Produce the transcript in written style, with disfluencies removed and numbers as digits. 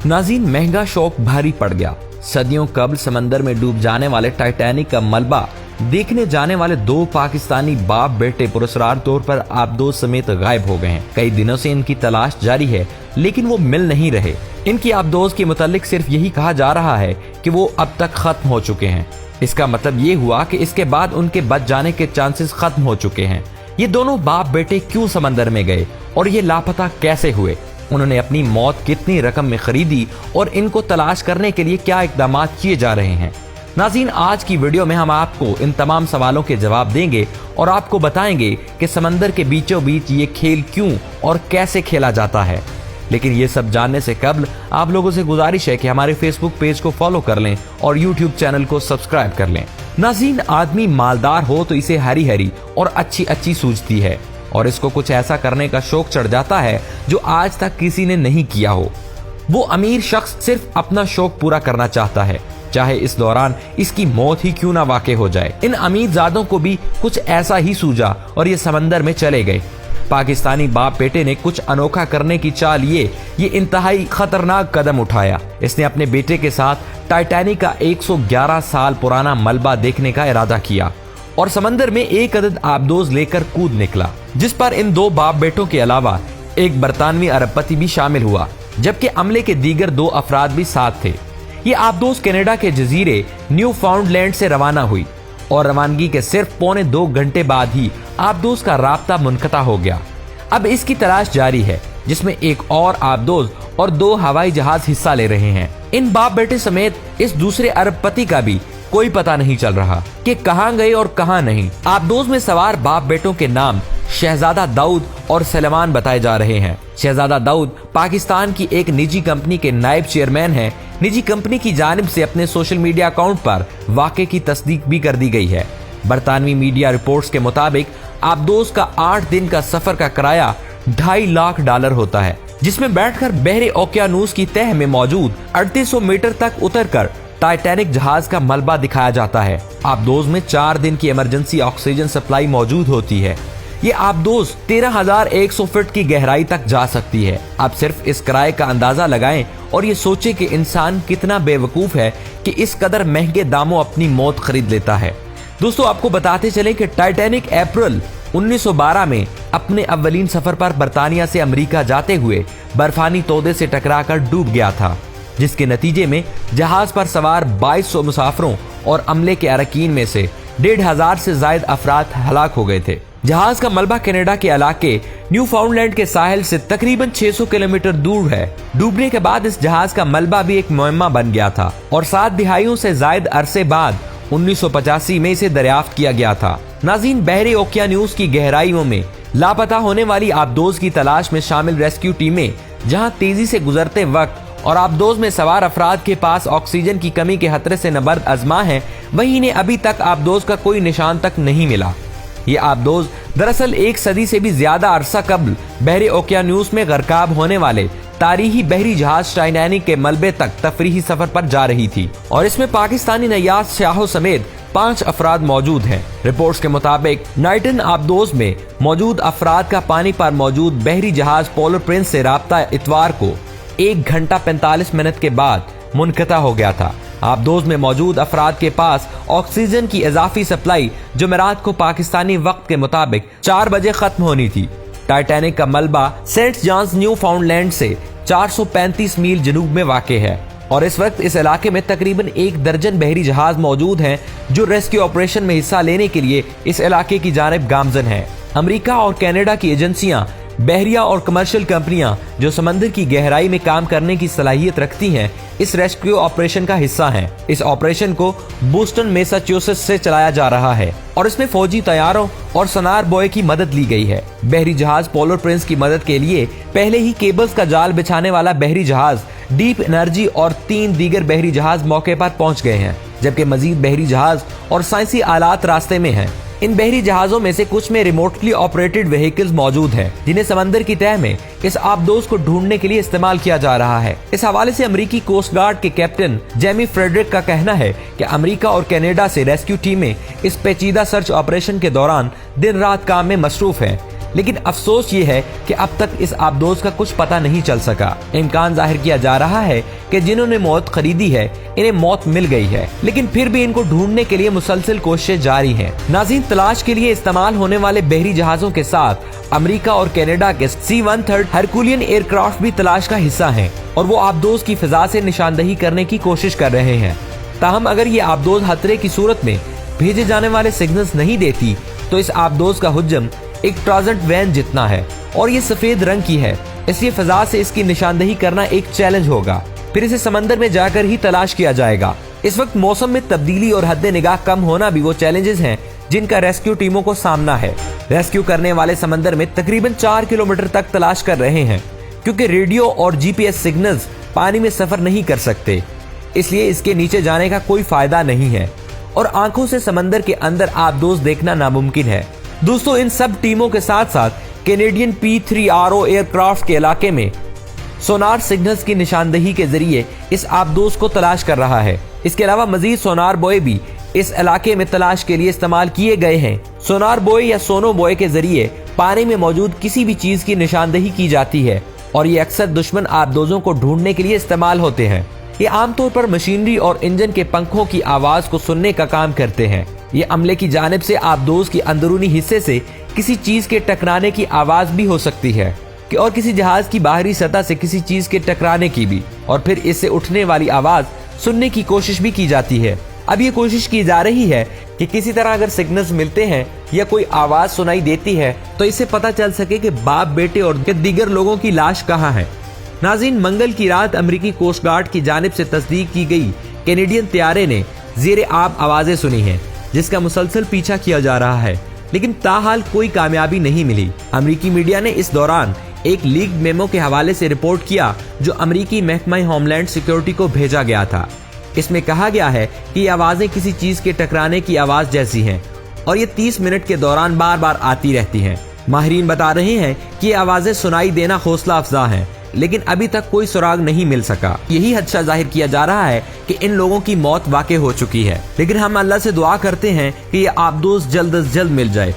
नाज़रीन, महंगा शौक भारी पड़ गया। सदियों कबल समंदर में डूब जाने वाले टाइटैनिक का मलबा देखने जाने वाले दो पाकिस्तानी बाप बेटे पुरस्कार तौर पर आबदोज समेत गायब हो गए हैं। कई दिनों से इनकी तलाश जारी है, लेकिन वो मिल नहीं रहे। इनकी आबदोज के मुतालिक सिर्फ यही कहा जा रहा है कि वो अब तक खत्म हो चुके हैं। इसका मतलब ये हुआ कि इसके बाद उनके बच जाने के चांसेस खत्म हो चुके हैं। ये दोनों बाप बेटे क्यों समंदर में गए और ये लापता कैसे हुए? उन्होंने अपनी मौत कितनी रकम में खरीदी और इनको तलाश करने के लिए क्या इकदाम किए जा रहे हैं? नाज़रीन, आज की वीडियो में हम आपको इन तमाम सवालों के जवाब देंगे और आपको बताएंगे कि समंदर के बीचों बीच ये खेल क्यों और कैसे खेला जाता है। लेकिन ये सब जानने से कबल आप लोगों से गुजारिश है कि हमारे फेसबुक पेज को फॉलो कर लें और यूट्यूब चैनल को सब्सक्राइब कर लें। नाज़रीन, आदमी मालदार हो तो इसे हरी हरी और अच्छी अच्छी सूझती है और इसको कुछ ऐसा करने का शौक चढ़ जाता है जो आज तक किसी ने नहीं किया हो। वो अमीर शख्स सिर्फ अपना शौक पूरा करना चाहता है, चाहे इस दौरान इसकी मौत ही क्यों ना वाक़ हो जाए। इन अमीर ज़ादों को भी कुछ ऐसा ही सूझा और ये समंदर में चले गए। पाकिस्तानी बाप बेटे ने कुछ अनोखा करने की चाल ये इंतहाई खतरनाक कदम उठाया। इसने अपने बेटे के साथ टाइटैनिक का 111 साल पुराना मलबा देखने का इरादा किया और समंदर में एक अदद आबदोज लेकर कूद निकला, जिस पर इन दो बाप बेटों के अलावा एक बरतानवी अरबपति भी शामिल हुआ, जबकि अमले के दीगर दो अफराद भी साथ थे। ये आबदोज कनाडा के जजीरे न्यू फाउंडलैंड से रवाना हुई और रवानगी के सिर्फ पौने 2 घंटे बाद ही आबदोज का राब्ता मुनक़ता हो गया। अब इसकी तलाश जारी है, जिसमें एक और आबदोज और 2 हवाई जहाज हिस्सा ले रहे हैं। इन बाप बेटे समेत इस दूसरे अरबपति का भी कोई पता नहीं चल रहा कि कहां गए और कहां नहीं। आबदोज में सवार बाप बेटों के नाम शहजादा दाऊद और सलमान बताए जा रहे हैं। शहजादा दाऊद पाकिस्तान की एक निजी कंपनी के नायब चेयरमैन हैं। निजी कंपनी की जानिब से अपने सोशल मीडिया अकाउंट पर वाक़े की तस्दीक भी कर दी गई है। बरतानवी मीडिया रिपोर्ट्स के मुताबिक आबदोज का 8 दिन का सफर का किराया $2.5 लाख होता है, जिसमें बैठकर बहरे ओकियानूस की तह में मौजूद 3800 मीटर तक उतरकर टाइटैनिक जहाज का मलबा दिखाया जाता है। आबदोज में 4 दिन की इमरजेंसी ऑक्सीजन सप्लाई मौजूद होती है। ये आबदोज 13,100 फीट की गहराई तक जा सकती है। आप सिर्फ इस किराए का अंदाजा लगाएं और ये सोचे कि इंसान कितना बेवकूफ है कि इस कदर महंगे दामों अपनी मौत खरीद लेता है। दोस्तों, आपको बताते चले कि टाइटैनिक अप्रैल 1912 में अपने अव्वलीन सफर पर बरतानिया से अमेरिका जाते हुए बर्फानी तोदे से टकराकर डूब गया था, जिसके नतीजे में जहाज पर सवार 2200 मुसाफिरों और अमले के अरकीन में से 1,500 से ज्यादा अफराद हलाक हो गए थे। जहाज का मलबा कनाडा के इलाके न्यू फाउंडलैंड के साहिल से तकरीबन 600 किलोमीटर दूर है। डूबने के बाद इस जहाज का मलबा भी एक मुअम्मा बन गया था और 7 दिहाइयों से ज्यादा अरसे बाद 1985 में इसे दरियाफ्त किया गया था। नाज़रीन, बहरे ओकियानूस की गहराइयों में लापता होने वाली आबदोज की तलाश में शामिल रेस्क्यू टीमें जहां तेजी से गुजरते वक्त और आबदोज में सवार अफराद के पास ऑक्सीजन की कमी के खतरे से नबर्द आजमा है, वहीं इन्हें अभी तक आबदोज का कोई निशान तक नहीं मिला। ये आबदोज दरअसल 1 सदी से भी ज्यादा अरसा कबल बहरे ओकियानूस में गरकाब होने वाले तारीखी बहरी जहाज टाइटैनिक के मलबे तक तफरीही सफर पर जा रही थी और इसमें पाकिस्तानी नयाज शाहों समेत 5 अफराद मौजूद हैं। रिपोर्ट्स के मुताबिक नाइटन आबदोज में मौजूद अफराद का पानी पर मौजूद बहरी जहाज पोलर प्रिंस से राब्ता इतवार को 1 घंटा 45 मिनट के बाद मुनक़ता हो गया था। आबदोज में मौजूद अफराद के पास ऑक्सीजन की इजाफी सप्लाई जुमेरात को पाकिस्तानी वक्त के मुताबिक 4 बजे खत्म होनी थी। टाइटैनिक का मलबा सेंट जॉन्स न्यू फाउंडलैंड से 435 मील जनूब में वाक़े है और इस वक्त इस इलाके में तकरीबन 1 दर्जन बहरी जहाज मौजूद हैं जो रेस्क्यू ऑपरेशन में हिस्सा लेने के लिए इस इलाके की जानिब गामजन हैं। अमेरिका और कनाडा की एजेंसियां, बहरिया और कमर्शियल कंपनियां जो समंदर की गहराई में काम करने की सलाहियत रखती हैं, इस रेस्क्यू ऑपरेशन का हिस्सा हैं। इस ऑपरेशन को बोस्टन मैसाचुसेट्स से चलाया जा रहा है और इसमें फौजी तैयारों और सनार बॉय की मदद ली गई है। बहरी जहाज पोलर प्रिंस की मदद के लिए पहले ही केबल्स का जाल बिछाने वाला बहरी जहाज डीप एनर्जी और 3 दीगर बहरी जहाज मौके पर पहुंच गए हैं, जबकि मजीद बहरी जहाज और साइंसी आलात रास्ते में हैं। इन बहरी जहाजों में से कुछ में रिमोटली ऑपरेटेड व्हीकल्स मौजूद हैं, जिन्हें समंदर की तह में इस आबदोज को ढूंढने के लिए इस्तेमाल किया जा रहा है। इस हवाले से अमेरिकी कोस्ट गार्ड के कैप्टन जेमी फ्रेडरिक का कहना है कि अमेरिका और कनाडा से रेस्क्यू टीमें इस पेचीदा सर्च ऑपरेशन के दौरान दिन रात काम में मसरूफ हैं। लेकिन अफसोस ये है कि अब तक इस आबदोज का कुछ पता नहीं चल सका। इम्कान जाहिर किया जा रहा है कि जिन्होंने मौत खरीदी है इन्हें मौत मिल गई है, लेकिन फिर भी इनको ढूंढने के लिए मुसलसल कोशिशें जारी हैं। नाज़रीन, तलाश के लिए इस्तेमाल होने वाले बहरी जहाजों के साथ अमेरिका और कनाडा के C-130 हरकुलियन एयरक्राफ्ट भी तलाश का हिस्सा हैं और वो आबदोज की फिजा से निशानदही करने की कोशिश कर रहे हैं। ताहम अगर ये आबदोज खतरे की सूरत में भेजे जाने वाले सिग्नल्स नहीं देती तो इस आबदोज का हुज्म एक ट्रांजिट वैन जितना है और ये सफेद रंग की है, इसलिए फिजा से इसकी निशानदही करना एक चैलेंज होगा। फिर इसे समंदर में जाकर ही तलाश किया जाएगा। इस वक्त मौसम में तब्दीली और हद निगाह कम होना भी वो चैलेंजेस हैं जिनका रेस्क्यू टीमों को सामना है। रेस्क्यू करने वाले समंदर में तकरीबन 4 किलोमीटर तक तलाश कर रहे हैं, क्योंकि रेडियो और GPS सिग्नल्स पानी में सफर नहीं कर सकते, इसलिए इसके नीचे जाने का कोई फायदा नहीं है और आंखों से समंदर के अंदर आबदोज देखना नामुमकिन है। दोस्तों, इन सब टीमों के साथ साथ कैनेडियन P-3RO एयरक्राफ्ट के इलाके में सोनार सिग्नल्स की निशानदही के जरिए इस आबदोज को तलाश कर रहा है। इसके अलावा मजीद सोनार बॉय भी इस इलाके में तलाश के लिए इस्तेमाल किए गए हैं। सोनार बॉय या सोनो बॉय के जरिए पानी में मौजूद किसी भी चीज की निशानदही की जाती है और ये अक्सर दुश्मन आबदोजों को ढूंढने के लिए इस्तेमाल होते हैं। ये आमतौर पर मशीनरी और इंजन के पंखों की आवाज को सुनने का काम करते हैं। ये अमले की जानिब से आबदोज की अंदरूनी हिस्से से किसी चीज के टकराने की आवाज भी हो सकती है और किसी जहाज की बाहरी सतह से किसी चीज के टकराने की भी, और फिर इससे उठने वाली आवाज सुनने की कोशिश भी की जाती है। अब ये कोशिश की जा रही है कि किसी तरह अगर सिग्नल्स मिलते हैं या कोई आवाज सुनाई देती है तो इससे पता चल सके कि बाप, बेटे और दीगर लोगों की लाश कहाँ है। नाज़रीन, मंगल की रात अमेरिकी कोस्ट गार्ड की जानिब से तस्दीक की गई कैनेडियन तैयारे ने ज़ेरे आब आवाजें सुनी हैं, जिसका मुसलसल पीछा किया जा रहा है, लेकिन ताहाल कोई कामयाबी नहीं मिली। अमेरिकी मीडिया ने इस दौरान एक लीक मेमो के हवाले से रिपोर्ट किया जो अमेरिकी महकमा होमलैंड सिक्योरिटी को भेजा गया था। इसमें कहा गया है कि ये आवाजें किसी चीज के टकराने की आवाज जैसी हैं और ये 30 मिनट के दौरान बार बार आती रहती हैं। माहिरीन बता रहे हैं कि ये आवाजें सुनाई देना हौसला अफजा हैं, लेकिन अभी तक कोई सुराग नहीं मिल सका। यही खदशा जाहिर किया जा रहा है कि इन लोगों की मौत वाक़ई हो चुकी है, लेकिन हम अल्लाह से दुआ करते हैं कि ये आबदोज जल्द से जल्द मिल जाए।